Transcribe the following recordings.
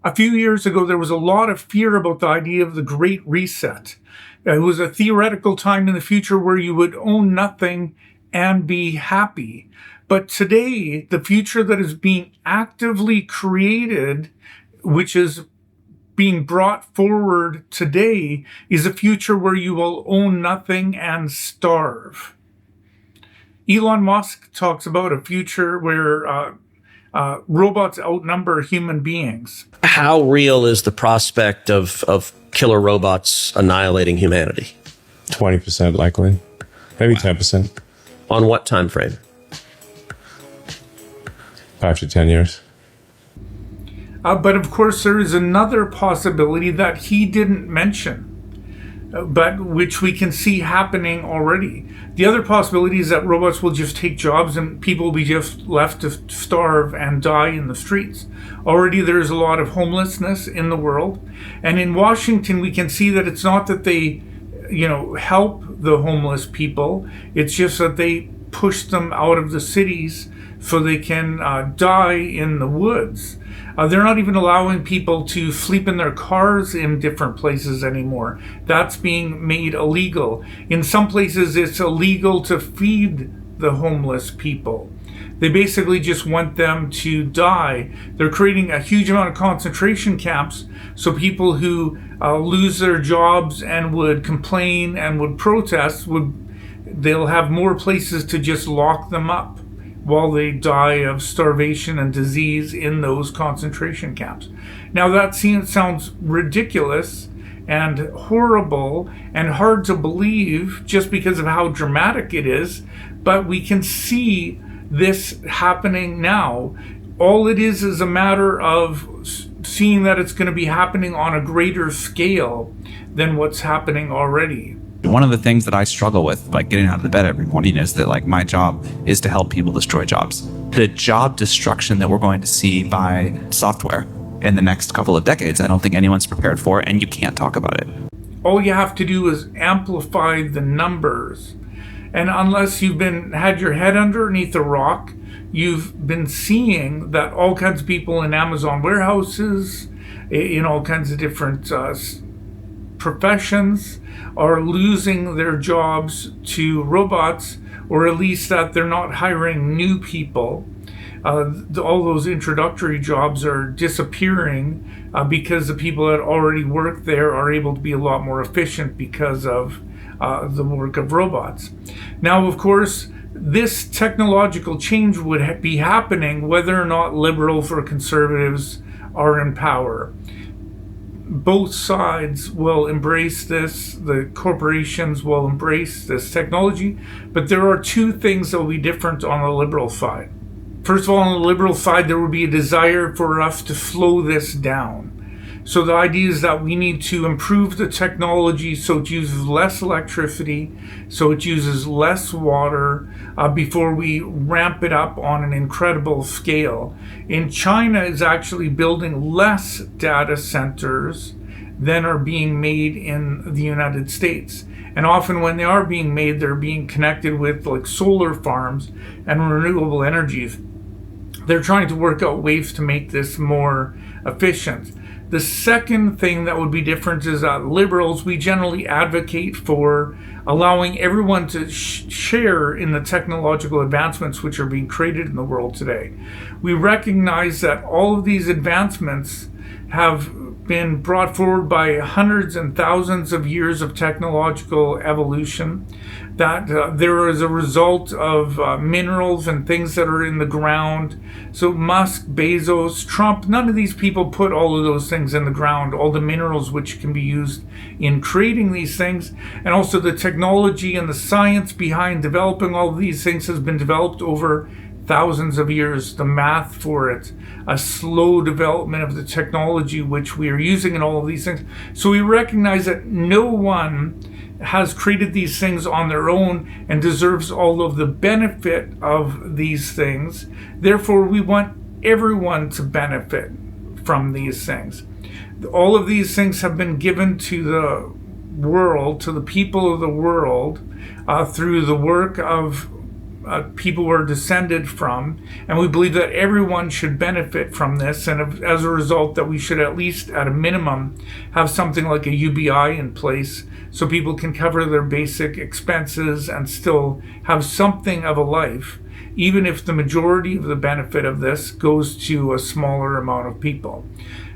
A few years ago, there was a lot of fear about the idea of the Great Reset. It was a theoretical time in the future where you would own nothing and be happy. But today, the future that is being actively created, which is being brought forward today, is a future where you will own nothing and starve. Elon Musk talks about a future where robots outnumber human beings. How real is the prospect of killer robots annihilating humanity? 20% likely, maybe 10%. On what time frame? 5 to 10 years. But of course, there is another possibility that he didn't mention, but which we can see happening already. The other possibility is that robots will just take jobs and people will be just left to starve and die in the streets. Already there's a lot of homelessness in the world. And in Washington, we can see that it's not that they, help the homeless people. It's just that they push them out of the cities so they can die in the woods. They're not even allowing people to sleep in their cars in different places anymore. That's being made illegal. In some places, it's illegal to feed the homeless people. They basically just want them to die. They're creating a huge amount of concentration camps so people who lose their jobs and would complain and would protest, they'll have more places to just lock them up while they die of starvation and disease in those concentration camps. Now that sounds ridiculous and horrible and hard to believe just because of how dramatic it is, but we can see this happening now. All it is a matter of seeing that it's going to be happening on a greater scale than what's happening already. One of the things that I struggle with, like getting out of the bed every morning, is that like my job is to help people destroy jobs. The job destruction that we're going to see by software in the next couple of decades, I don't think anyone's prepared for, and you can't talk about it. All you have to do is amplify the numbers. And unless you've had your head underneath a rock, you've been seeing that all kinds of people in Amazon warehouses, in all kinds of different professions, are losing their jobs to robots, or at least that they're not hiring new people. All those introductory jobs are disappearing because the people that already work there are able to be a lot more efficient because of the work of robots. Now, of course, this technological change would be happening whether or not liberals or conservatives are in power. Both sides will embrace this. The corporations will embrace this technology. But there are two things that will be different on the liberal side. First of all, on the liberal side, there will be a desire for us to slow this down. So the idea is that we need to improve the technology so it uses less electricity, so it uses less water before we ramp it up on an incredible scale. And China is actually building less data centers than are being made in the United States. And often when they are being made, they're being connected with like solar farms and renewable energies. They're trying to work out ways to make this more efficient. The second thing that would be different is that liberals, we generally advocate for allowing everyone to share in the technological advancements which are being created in the world today. We recognize that all of these advancements have been brought forward by hundreds and thousands of years of technological evolution, that there is a result of minerals and things that are in the ground. So Musk, Bezos, Trump, none of these people put all of those things in the ground, all the minerals which can be used in creating these things. And also the technology and the science behind developing all of these things has been developed over thousands of years. The math for it, a slow development of the technology which we are using in all of these things. So we recognize that no one has created these things on their own and deserves all of the benefit of these things. Therefore, we want everyone to benefit from these things. All of these things have been given to the world, to the people of the world, through the work of people were descended from, and we believe that everyone should benefit from this, and as a result that we should at least at a minimum have something like a UBI in place so people can cover their basic expenses and still have something of a life, even if the majority of the benefit of this goes to a smaller amount of people.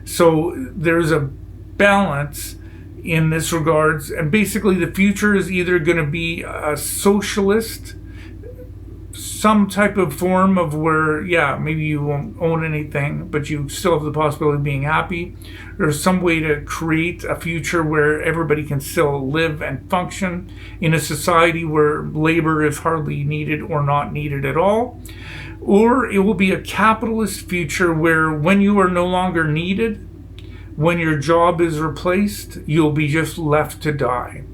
So there's a balance in this regards, and basically the future is either going to be a socialist, some type of form of where, yeah, maybe you won't own anything, but you still have the possibility of being happy, or some way to create a future where everybody can still live and function in a society where labor is hardly needed or not needed at all. Or it will be a capitalist future where when you are no longer needed, when your job is replaced, you'll be just left to die.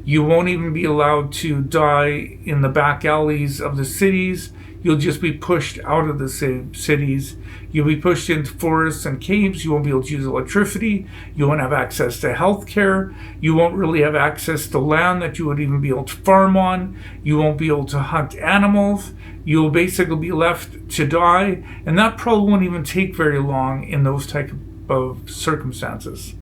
You won't even be allowed to die in the back alleys of the cities. You'll just be pushed out of the cities. You'll be pushed into forests and caves. You won't be able to use electricity. You won't have access to health care. You won't really have access to land that you would even be able to farm on. You won't be able to hunt animals. You'll basically be left to die. And that probably won't even take very long in those type of circumstances.